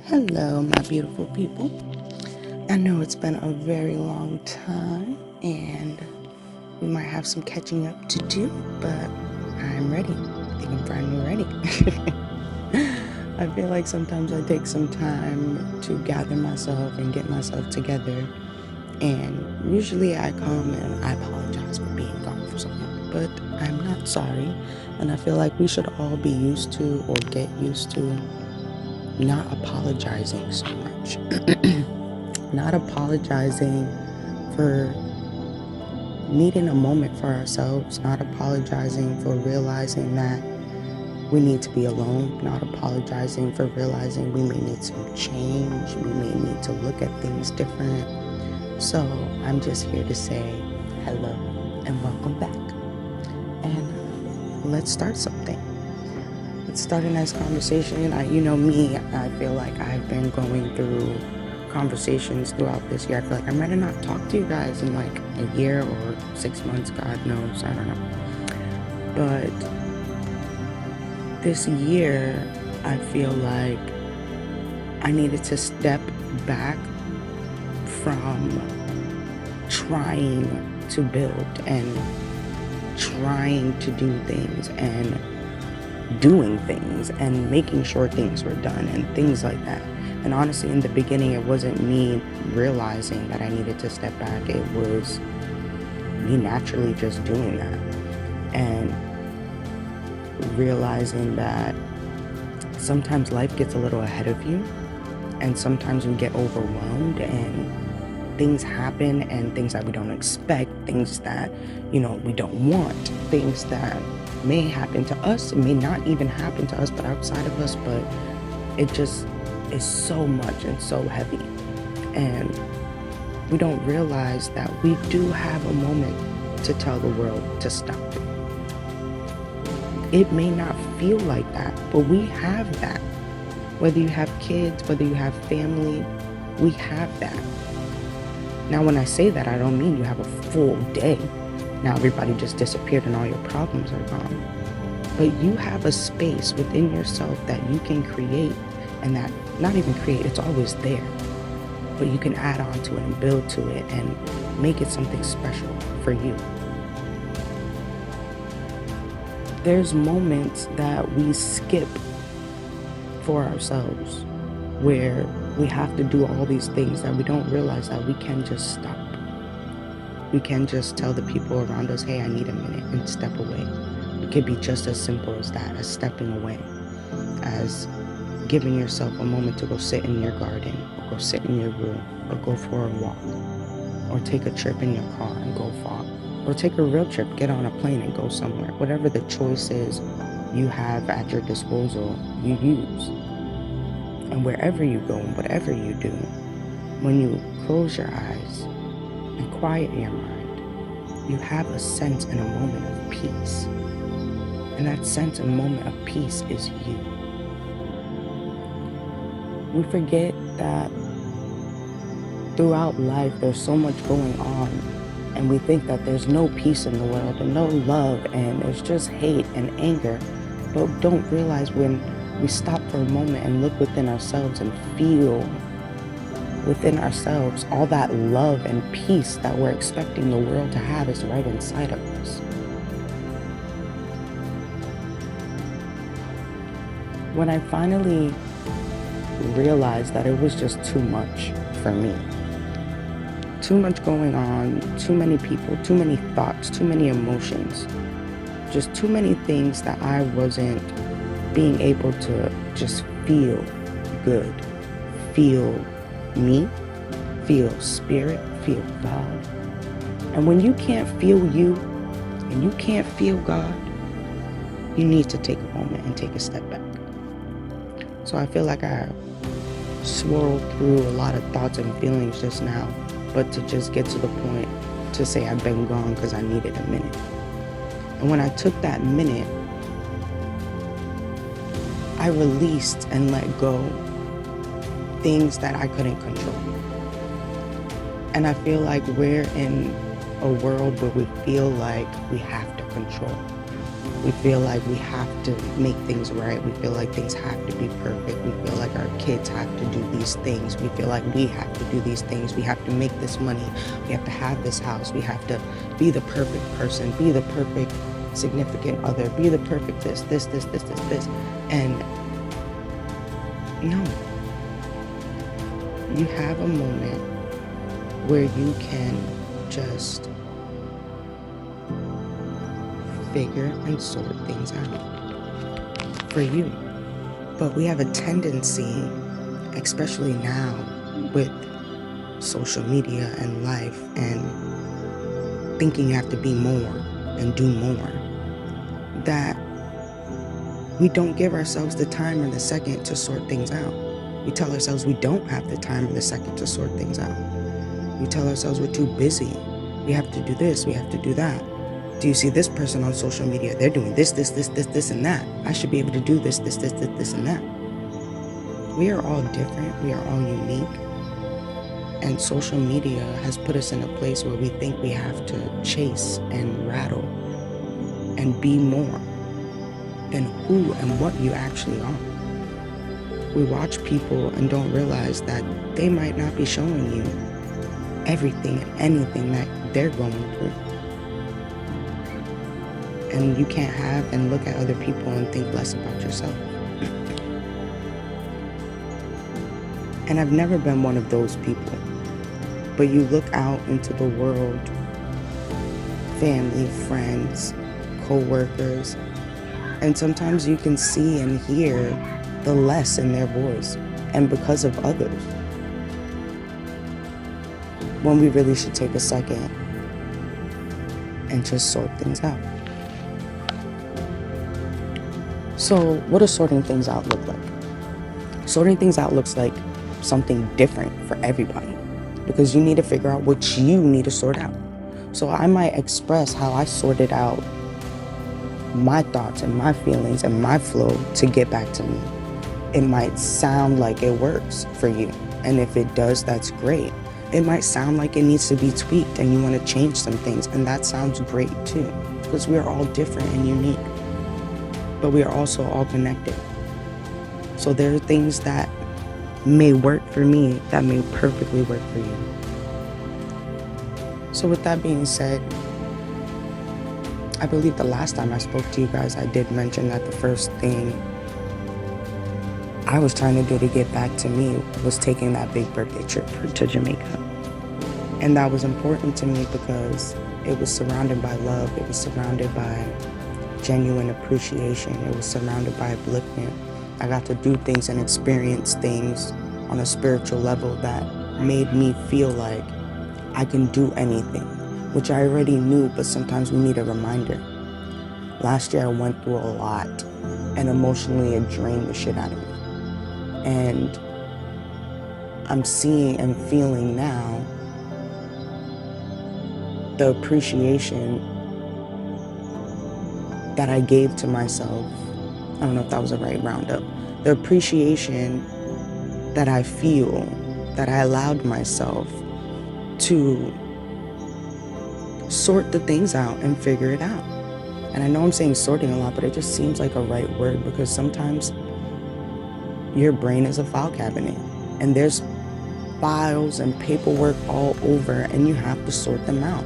Hello, my beautiful people. I know it's been a very long time and we might have some catching up to do, but I'm ready. I think I'm finally ready. I feel like sometimes I take some time to gather myself and get myself together, and usually I come and I apologize for being gone for so long, but I'm not sorry, and I feel like we should all be used to or get used to not apologizing so much. Not apologizing for needing a moment for ourselves, not apologizing for realizing that we need to be alone, not apologizing for realizing we may need some change, we may need to look at things different. So I'm just here to say hello and welcome back. And let's start something. Let's start a nice conversation. You know me, I feel like I've been going through conversations throughout this year. I feel like I might have not talked to you guys in like a year or 6 months, God knows, I don't know. But this year, I feel like I needed to step back from trying to build and trying to do things and doing things and making sure things were done and things like that. And honestly, in the beginning, it wasn't me realizing that I needed to step back. It was me naturally just doing that and realizing that sometimes life gets a little ahead of you, and sometimes we get overwhelmed and things happen, and things that we don't expect, things that, we don't want, things that may happen to us, it may not even happen to us, but outside of us, but it just is so much and so heavy. And we don't realize that we do have a moment to tell the world to stop. It may not feel like that, but we have that. Whether you have kids, whether you have family, we have that. Now, when I say that, I don't mean you have a full day. Now everybody just disappeared and all your problems are gone. But you have a space within yourself that you can create, and that, not even create, it's always there. But you can add on to it and build to it and make it something special for you. There's moments that we skip for ourselves where we have to do all these things that we don't realize that we can just stop. We can just tell the people around us, hey, I need a minute, and step away. It could be just as simple as that, as stepping away, as giving yourself a moment to go sit in your garden, or go sit in your room, or go for a walk, or take a trip in your car and go far, or take a real trip, get on a plane and go somewhere. Whatever the choice is you have at your disposal, you use. And wherever you go and whatever you do, when you close your eyes and quiet your mind, you have a sense and a moment of peace. And that sense and moment of peace is you. We forget that throughout life there's so much going on, and we think that there's no peace in the world and no love, and there's just hate and anger, but don't realize when we stop for a moment and look within ourselves and feel within ourselves, all that love and peace that we're expecting the world to have is right inside of us. When I finally realized that it was just too much for me, too much going on, too many people, too many thoughts, too many emotions, just too many things that I wasn't being able to just feel good, feel me, feel spirit, feel God. And when you can't feel you and you can't feel God, you need to take a moment and take a step back. So I feel like I swirled through a lot of thoughts and feelings just now, but to just get to the point to say I've been gone because I needed a minute. And when I took that minute, I released and let go things that I couldn't control. And I feel like we're in a world where we feel like we have to control. We feel like we have to make things right. We feel like things have to be perfect. We feel like our kids have to do these things. We feel like we have to do these things. We have to make this money. We have to have this house. We have to be the perfect person, be the perfect significant other, be the perfect this. And no, you have a moment where you can just figure and sort things out for you. But we have a tendency, especially now with social media and life and thinking you have to be more and do more, that we don't give ourselves the time or the second to sort things out. We tell ourselves we don't have the time or the second to sort things out. We tell ourselves we're too busy. We have to do this, we have to do that. Do you see this person on social media? They're doing this, and that. I should be able to do this, and that. We are all different. We are all unique. And social media has put us in a place where we think we have to chase and rattle and be more than who and what you actually are. We watch people and don't realize that they might not be showing you everything and anything that they're going through. And you can't have and look at other people and think less about yourself. And I've never been one of those people. But you look out into the world, family, friends, co-workers, and sometimes you can see and hear the less in their voice, and because of others. When we really should take a second and just sort things out. So what does sorting things out look like? Sorting things out looks like something different for everybody, because you need to figure out what you need to sort out. So I might express how I sorted out my thoughts and my feelings and my flow to get back to me. It might sound like it works for you, and if it does, that's great. It might sound like it needs to be tweaked and you want to change some things, and that sounds great too, because we are all different and unique, but we are also all connected. So there are things that may work for me that may perfectly work for you. So with that being said, I believe the last time I spoke to you guys, I did mention that the first thing I was trying to do to get back to me was taking that big birthday trip to Jamaica. And that was important to me because it was surrounded by love. It was surrounded by genuine appreciation. It was surrounded by upliftment. I got to do things and experience things on a spiritual level that made me feel like I can do anything, which I already knew, but sometimes we need a reminder. Last year I went through a lot, and emotionally it drained the shit out of me. And I'm seeing and feeling now the appreciation that I gave to myself. I don't know if that was the right roundup. The appreciation that I feel, that I allowed myself to sort the things out and figure it out. And I know I'm saying sorting a lot, but it just seems like a right word, because sometimes your brain is a file cabinet and there's files and paperwork all over, and you have to sort them out.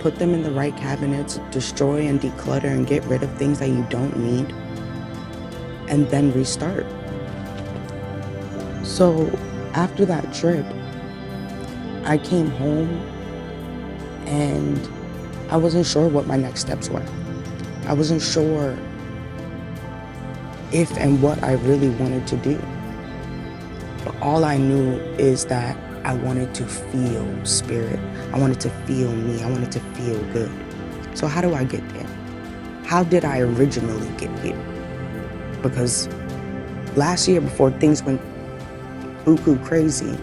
Put them in the right cabinets, destroy and declutter and get rid of things that you don't need, and then restart. So after that trip, I came home and I wasn't sure what my next steps were. I wasn't sure if and what I really wanted to do. But all I knew is that I wanted to feel spirit. I wanted to feel me. I wanted to feel good. So how do I get there? How did I originally get here? Because last year, before things went buku crazy,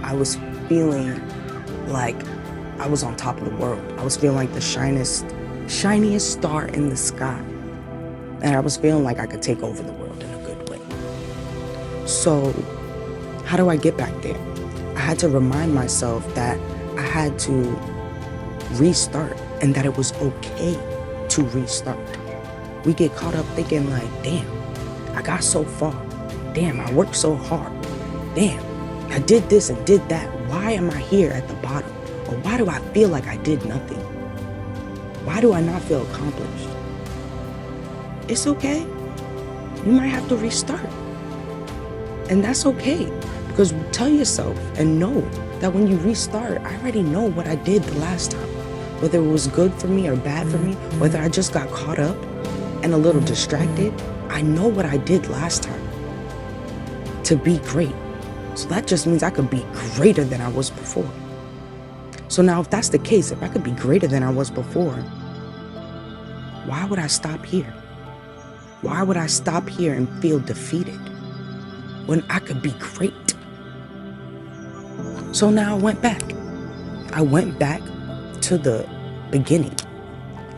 I was feeling like I was on top of the world. I was feeling like the shiniest star in the sky. And I was feeling like I could take over the world in a good way. So how do I get back there? I had to remind myself that I had to restart, and that it was okay to restart. We get caught up thinking like, damn, I got so far. Damn, I worked so hard. Damn, I did this and did that. Why am I here at the bottom? Or why do I feel like I did nothing? Why do I not feel accomplished? It's okay. You might have to restart. And that's okay. Because tell yourself and know that when you restart, I already know what I did the last time. Whether it was good for me or bad for me, whether I just got caught up and a little distracted, I know what I did last time to be great. So that just means I could be greater than I was before. So now if that's the case, if I could be greater than I was before, why would I stop here? Why would I stop here and feel defeated when I could be great? So now I went back. I went back to the beginning.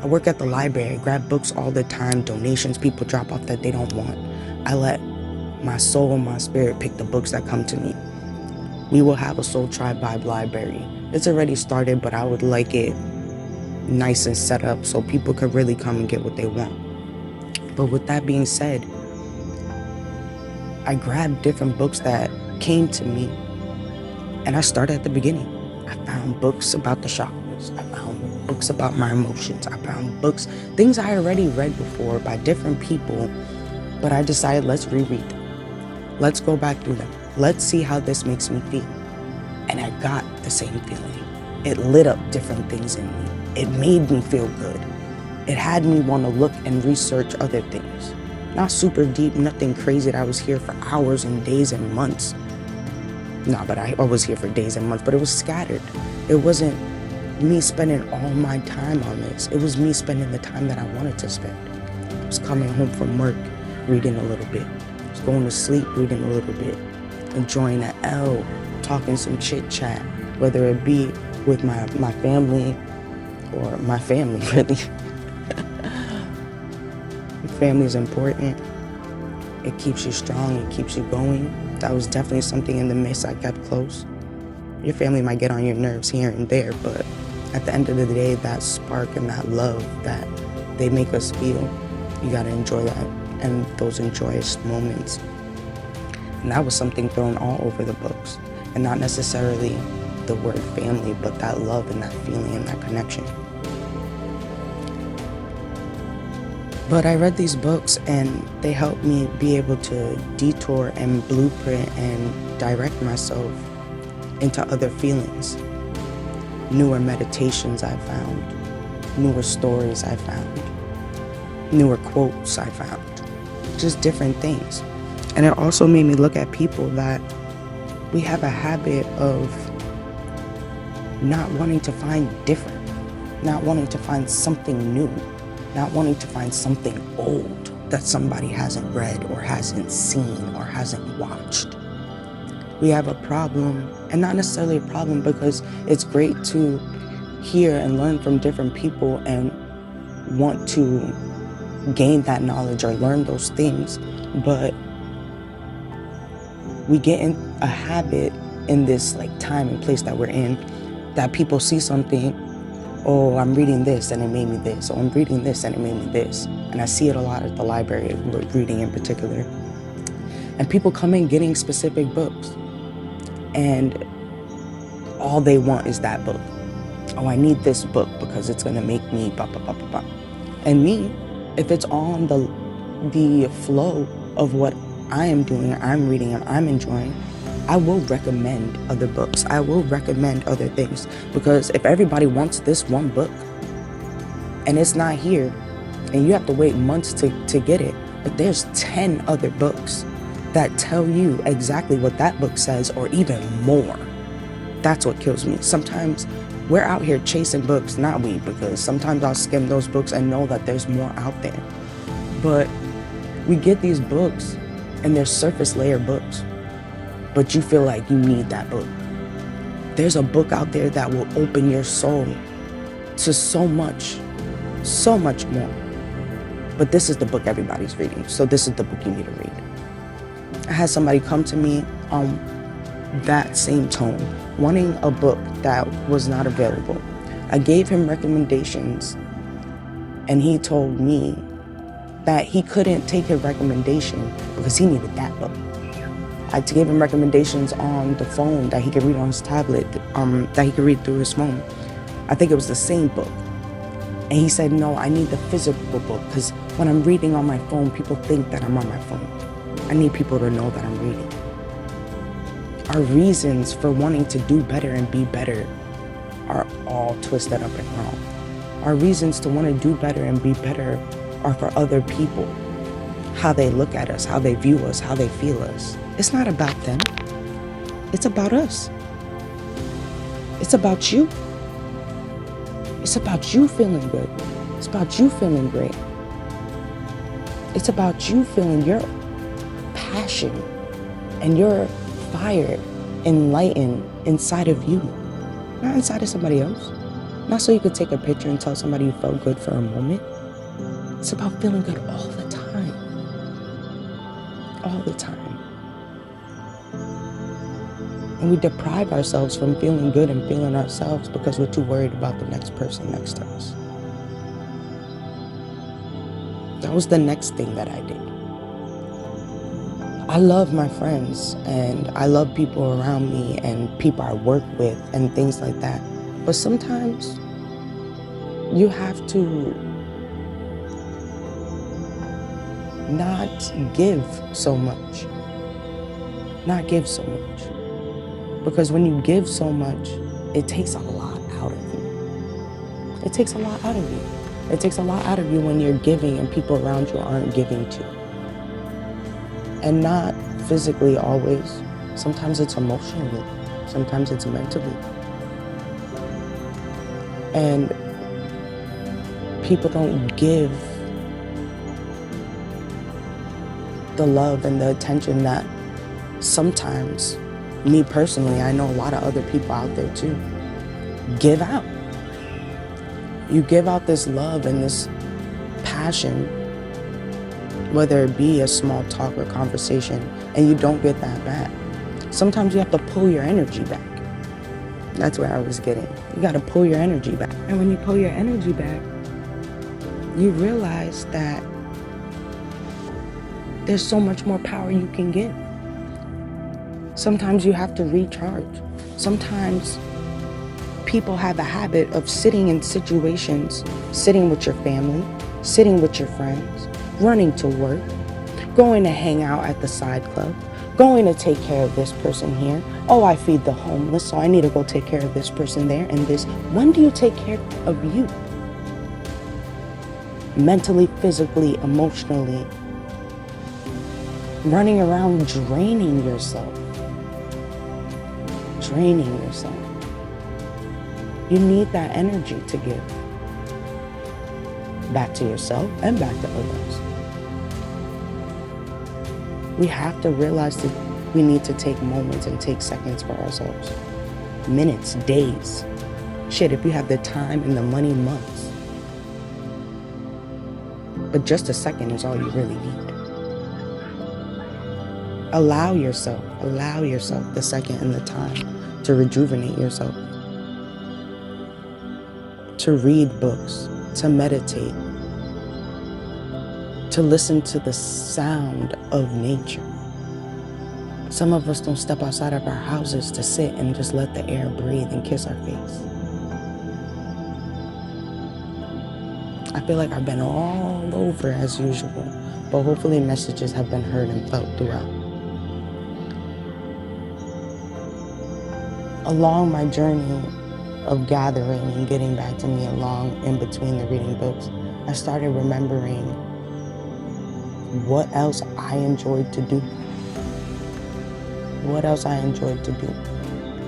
I work at the library, I grab books all the time, donations people drop off that they don't want. I let my soul and my spirit pick the books that come to me. We will have a SoulTribeVibez library. It's already started, but I would like it nice and set up so people could really come and get what they want. But with that being said, I grabbed different books that came to me and I started at the beginning. I found books about the chakras. I found books about my emotions. I found books, things I already read before by different people, but I decided let's reread them. Let's go back through them. Let's see how this makes me feel. And I got the same feeling. It lit up different things in me. It made me feel good. It had me want to look and research other things. Not super deep, nothing crazy that I was here for hours and days and months. No, but I was here for days and months, but it was scattered. It wasn't me spending all my time on this. It was me spending the time that I wanted to spend. I was coming home from work, reading a little bit. I was going to sleep, reading a little bit. Enjoying an L, talking some chit chat, whether it be with my family or my family, really. Family is important. It keeps you strong, it keeps you going. That was definitely something in the midst I kept close. Your family might get on your nerves here and there, but at the end of the day, that spark and that love that they make us feel, you gotta enjoy that and those joyous moments. And that was something thrown all over the books. And not necessarily the word family, but that love and that feeling and that connection. But I read these books and they helped me be able to detour and blueprint and direct myself into other feelings. Newer meditations I found, newer stories I found, newer quotes I found, just different things. And it also made me look at people that we have a habit of not wanting to find different, not wanting to find something new, not wanting to find something old that somebody hasn't read or hasn't seen or hasn't watched. We have a problem, and not necessarily a problem because it's great to hear and learn from different people and want to gain that knowledge or learn those things, but we get in a habit in this like time and place that we're in that people see something, oh, I'm reading this and it made me this, or I'm reading this and it made me this. And I see it a lot at the library, reading in particular. And people come in getting specific books and all they want is that book. Oh, I need this book because it's gonna make me blah, blah, blah, blah, blah. And me, if it's on the flow of what I am doing, I'm reading, and I'm enjoying, I will recommend other books. I will recommend other things, because if everybody wants this one book and it's not here and you have to wait months to get it, but there's 10 other books that tell you exactly what that book says or even more. That's what kills me. Sometimes we're out here chasing books, not we, because sometimes I'll skim those books and know that there's more out there. But we get these books and they're surface layer books, but you feel like you need that book. There's a book out there that will open your soul to so much more. But this is the book everybody's reading, so this is the book you need to read. I had somebody come to me on that same tone, wanting a book that was not available. I gave him recommendations And he told me that he couldn't take his recommendation because he needed that book. I gave him recommendations on the phone that he could read on his tablet, that he could read through his phone. I think it was the same book. And he said, no, I need the physical book because when I'm reading on my phone, people think that I'm on my phone. I need people to know that I'm reading. Our reasons for wanting to do better and be better are all twisted up and wrong. Our reasons to want to do better and be better are for other people. How they look at us, how they view us, how they feel us. It's not about them. It's about us. It's about you. It's about you feeling good. It's about you feeling great. It's about you feeling your passion and your fire enlightened inside of you, not inside of somebody else. Not so you could take a picture and tell somebody you felt good for a moment. It's about feeling good all the time. All the time. And we deprive ourselves from feeling good and feeling ourselves because we're too worried about the next person next to us. That was the next thing that I did. I love my friends and I love people around me and people I work with and things like that. But sometimes you have to not give so much. Not give so much. Because when you give so much, it takes a lot out of you. It takes a lot out of you. It takes a lot out of you when you're giving and people around you aren't giving to. And not physically always. Sometimes it's emotionally. Sometimes it's mentally. And people don't give the love and the attention that sometimes, me personally, I know a lot of other people out there too, give out. You give out this love and this passion, whether it be a small talk or conversation, and you don't get that back. Sometimes you have to pull your energy back. That's where I was getting. You got to pull your energy back. And when you pull your energy back, you realize that there's so much more power you can give. Sometimes you have to recharge. Sometimes people have a habit of sitting in situations, sitting with your family, sitting with your friends, running to work, going to hang out at the side club, going to take care of this person here. Oh, I feed the homeless, so I need to go take care of this person there and this. When do you take care of you? Mentally, physically, emotionally. Running around draining yourself. Draining yourself. You need that energy to give. Back to yourself and back to others. We have to realize that we need to take moments and take seconds for ourselves. Minutes, days. Shit, if you have the time and the money, months. But just a second is all you really need. Allow yourself the second and the time to rejuvenate yourself. To read books, to meditate, to listen to the sound of nature. Some of us don't step outside of our houses to sit and just let the air breathe and kiss our face. I feel like I've been all over as usual, but hopefully messages have been heard and felt throughout. Along my journey of gathering and getting back to me along in between the reading books, I started remembering what else I enjoyed to do. What else I enjoyed to do.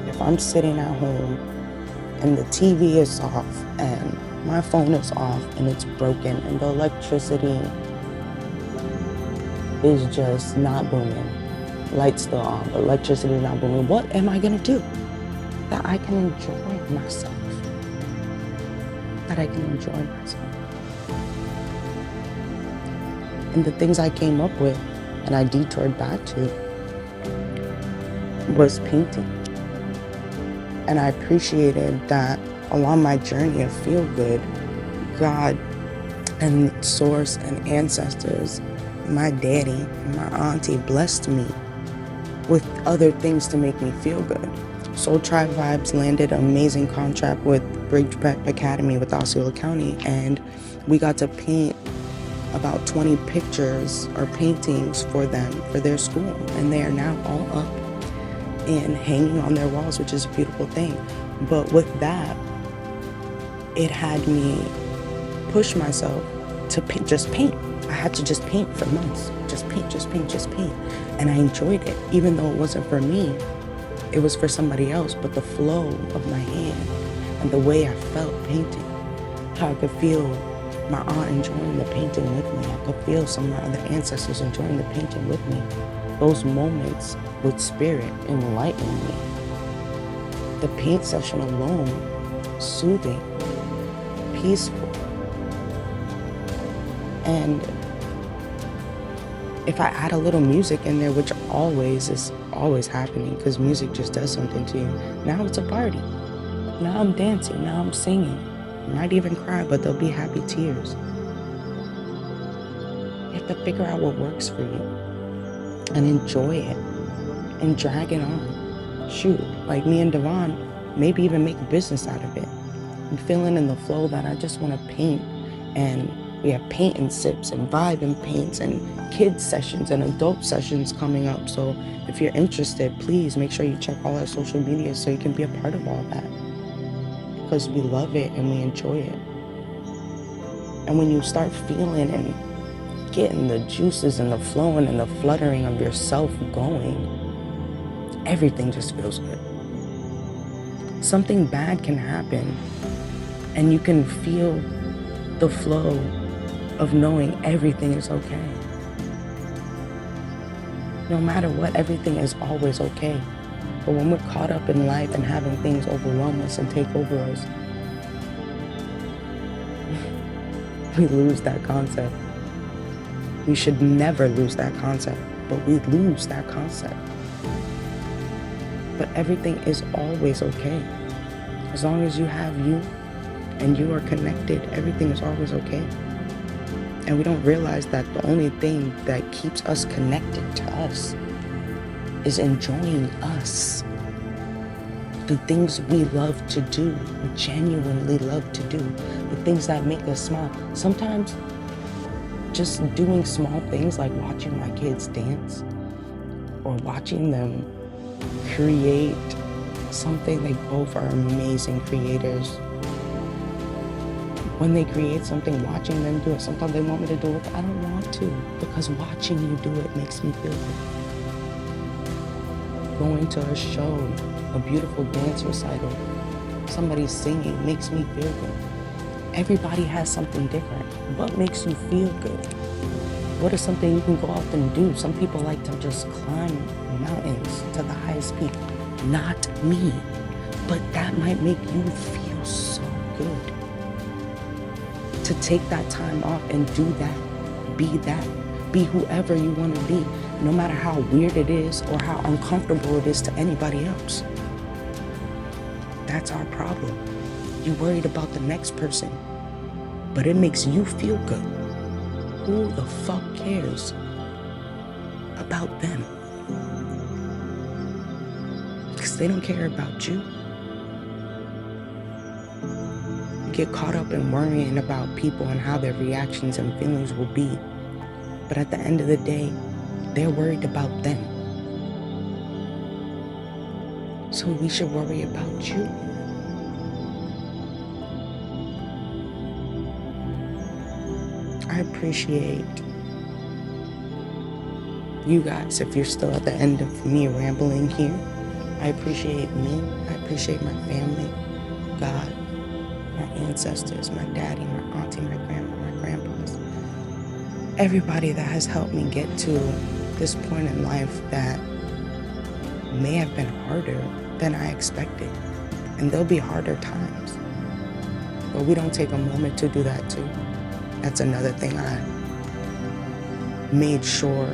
If I'm sitting at home and the TV is off and my phone is off and it's broken and the electricity is just not booming, lights still on, but electricity is not booming, what am I gonna do? That I can enjoy myself. That I can enjoy myself. And the things I came up with and I detoured back to was painting. And I appreciated that along my journey of feel good, God and source and ancestors, my daddy and my auntie blessed me with other things to make me feel good. SoulTribeVibez landed an amazing contract with Bridge Prep Academy with Osceola County, and we got to paint about 20 pictures or paintings for them for their school, and they are now all up and hanging on their walls, which is a beautiful thing. But with that, it had me push myself to just paint. I had to just paint for months. Just paint, just paint, just paint. And I enjoyed it. Even though it wasn't for me, it was for somebody else. But the flow of my hand and the way I felt painting, how I could feel my aunt enjoying the painting with me. I could feel some of my other ancestors enjoying the painting with me. Those moments with spirit enlightened me. The paint session alone, soothing, peaceful. And if I add a little music in there, which is always happening, because music just does something to you. Now it's a party. Now I'm dancing. Now I'm singing. I might even cry, but there'll be happy tears. You have to figure out what works for you and enjoy it and drag it on. Shoot, like me and Devon, maybe even make a business out of it. I'm feeling in the flow that I just want to paint, and we have paint and sips and vibe and paints and kids sessions and adult sessions coming up. So if you're interested, please make sure you check all our social media so you can be a part of all that, because we love it and we enjoy it. And when you start feeling and getting the juices and the flowing and the fluttering of yourself going, everything just feels good. Something bad can happen and you can feel the flow of knowing everything is okay. No matter what, everything is always okay. But when we're caught up in life and having things overwhelm us and take over us, we lose that concept. We should never lose that concept, but we lose that concept. But everything is always okay. As long as you have you and you are connected, everything is always okay. And we don't realize that the only thing that keeps us connected to us is enjoying us. The things we love to do, we genuinely love to do, the things that make us smile. Sometimes just doing small things like watching my kids dance or watching them create something. They both are amazing creators. When they create something, watching them do it, sometimes they want me to do it, but I don't want to, because watching you do it makes me feel good. Going to a show, a beautiful dance recital, somebody singing makes me feel good. Everybody has something different. What makes you feel good? What is something you can go out and do? Some people like to just climb mountains to the highest peak. Not me. But that might make you feel so good. To take that time off and do that. Be whoever you want to be, no matter how weird it is or how uncomfortable it is to anybody else. That's our problem. You're worried about the next person, but it makes you feel good. Who the fuck cares about them? Because they don't care about you. You get caught up in worrying about people and how their reactions and feelings will be. But at the end of the day, they're worried about them. So we should worry about you. I appreciate you guys. If you're still at the end of me rambling here, I appreciate me. I appreciate my family, God, my ancestors, my daddy, my auntie, my grandma, my grandpas. Everybody that has helped me get to this point in life that may have been harder than I expected. And there'll be harder times. But we don't take a moment to do that too. That's another thing I made sure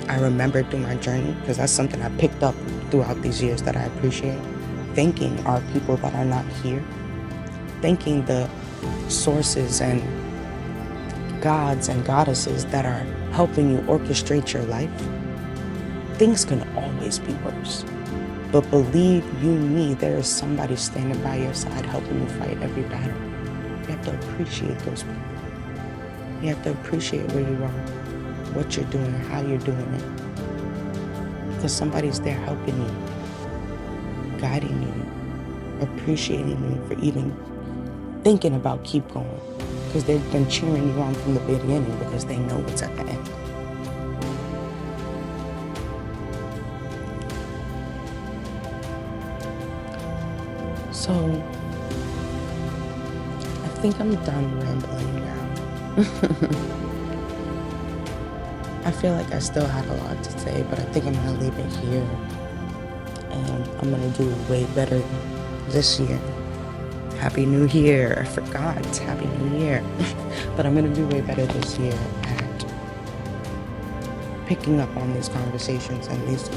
I remembered through my journey, because that's something I picked up throughout these years that I appreciate. Thanking our people that are not here. Thanking the sources and gods and goddesses that are helping you orchestrate your life, things can always be worse. But believe you me, there is somebody standing by your side helping you fight every battle. You have to appreciate those people. You have to appreciate where you are, what you're doing, how you're doing it. Because somebody's there helping you, guiding you, appreciating you for even thinking about keep going. Because they've been cheering you on from the beginning because they know what's at the end. So, I think I'm done rambling now. I feel like I still had a lot to say, but I think I'm going to leave it here. And I'm going to do way better this year. Happy New Year. I forgot. Happy New Year. But I'm going to do way better this year at picking up on these conversations and these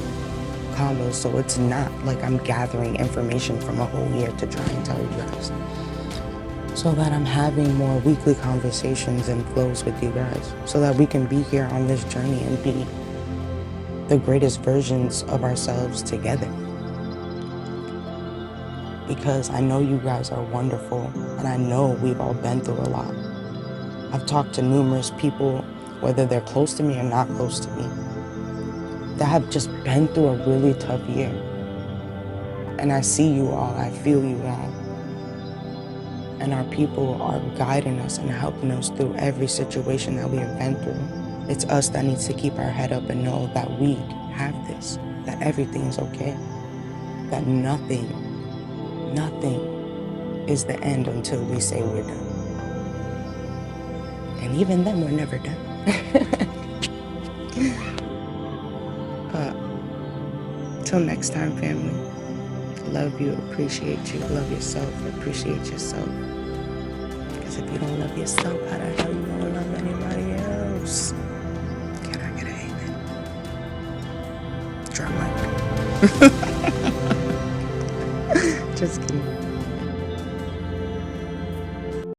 combos, so it's not like I'm gathering information from a whole year to try and tell you guys. So that I'm having more weekly conversations and flows with you guys, so that we can be here on this journey and be the greatest versions of ourselves together. Because I know you guys are wonderful, and I know we've all been through a lot. I've talked to numerous people, whether they're close to me or not close to me, that have just been through a really tough year. And I see you all, I feel you all. And our people are guiding us and helping us through every situation that we have been through. It's us that needs to keep our head up and know that we have this, that everything is okay, that nothing is the end until we say we're done. And even then, we're never done. Till next time, family. Love you, appreciate you, love yourself, appreciate yourself. Because if you don't love yourself, how the hell you gonna love anybody else? Can I get an amen? Drop my mic. Just kidding.